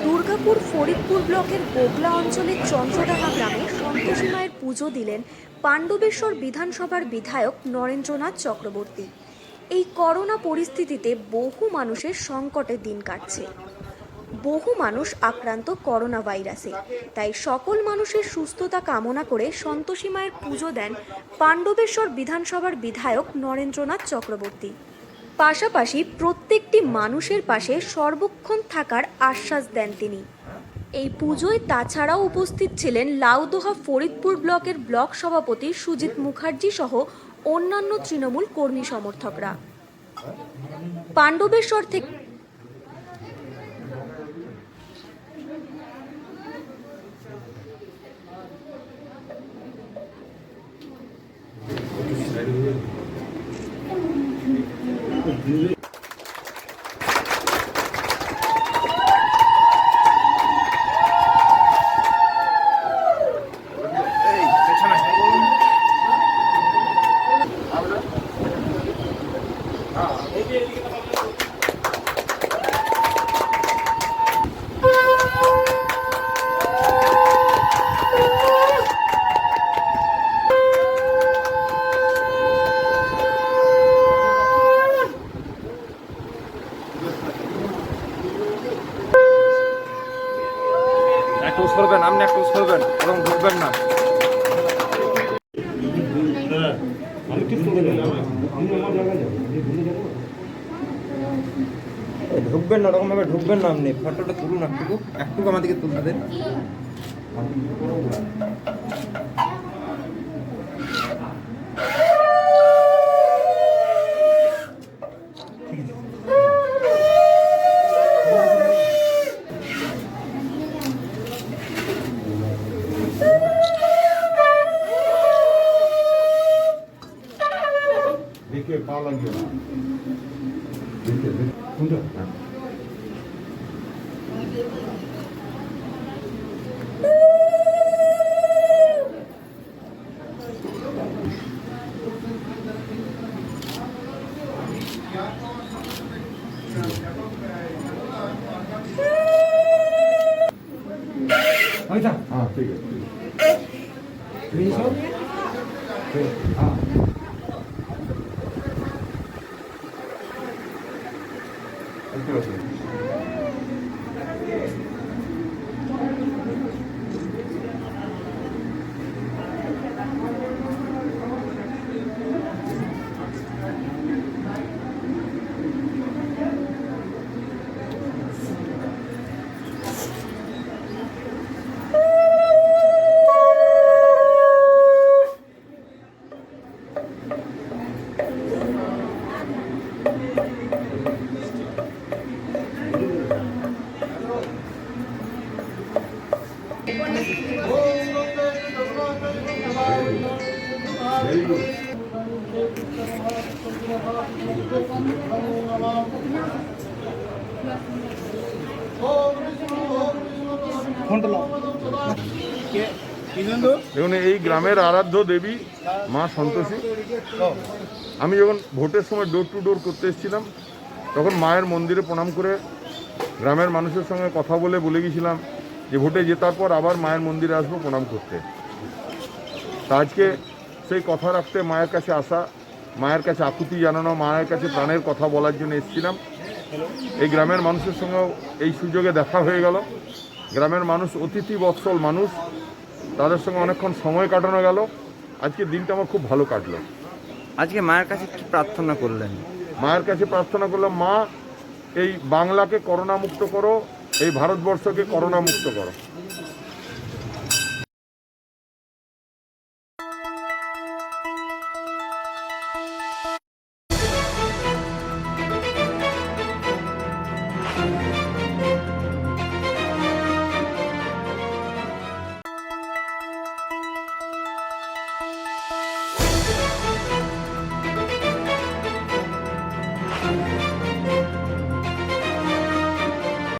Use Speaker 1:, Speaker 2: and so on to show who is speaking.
Speaker 1: দুর্গাপুর ফরিদপুর ব্লকের গোগলা অঞ্চলের চন্দ্রডাঙ্গা গ্রামে সন্তোষী মায়ের পুজো দিলেন পাণ্ডবেশ্বর বিধানসভার বিধায়ক নরেন্দ্রনাথ চক্রবর্তী। এই করোনা পরিস্থিতিতে বহু মানুষের সংকটে দিন কাটছে। বহু মানুষ আক্রান্ত করোনা ভাইরাসে, তাই সকল মানুষের সুস্থতা কামনা করে সন্তোষী মায়ের পুজো দেন পাণ্ডবেশ্বর বিধানসভার বিধায়ক নরেন্দ্রনাথ চক্রবর্তী। পাশাপাশি প্রত্যেকটি মানুষের পাশে সর্বক্ষণ থাকার আশ্বাস দেন তিনি। এই পুজোয় তাছাড়াও উপস্থিত ছিলেন লাউদোহা ফরিদপুর ব্লকের ব্লক সভাপতি সুজিত মুখার্জি সহ অন্যান্য তৃণমূল কর্মী সমর্থকরা। পাণ্ডবেশ্বর থেকে
Speaker 2: ক্লোজ করবেন, আপনি ক্লোজ করবেন এবং ঢুকবেন না। ঢুকবেন না, ওরকম ভাবে ঢুকবেন না। আপনি ফটোটা তুলুন, একটু আমাদেরকে তুলতে দেন।
Speaker 3: देखिए पाव लग गया देखिए सुन अच्छा हाँ ठीक है हाँ
Speaker 4: দেখুন, এই গ্রামের আরাধ্য দেবী মা সন্তোষী। আমি যখন ভোটের সময় ডোর টু ডোর করতে এসেছিলাম, তখন মায়ের মন্দিরে প্রণাম করে গ্রামের মানুষের সঙ্গে কথা বলে গেছিলাম যে ভোটে জেতার পর আবার মায়ের মন্দিরে আসবো প্রণাম করতে। তা আজকে সেই কথা রাখতে মায়ের কাছে আসা, মায়ের কাছে আকুতি জানানো, মায়ের কাছে প্রাণের কথা বলার জন্য এসেছিলাম। এই গ্রামের মানুষের সঙ্গেও এই সুযোগে দেখা হয়ে গেল। গ্রামের মানুষ অতিথি বৎসল মানুষ, তাদের সঙ্গে অনেকক্ষণ সময় কাটানো গেল। আজকে দিনটা আমার খুব ভালো কাটলো।
Speaker 2: আজকে মায়ের কাছে কি প্রার্থনা করলেন?
Speaker 4: মায়ের কাছে প্রার্থনা করলাম, মা এই বাংলাকে করোনা মুক্ত করো, এই ভারতবর্ষকে করোনা মুক্ত করো।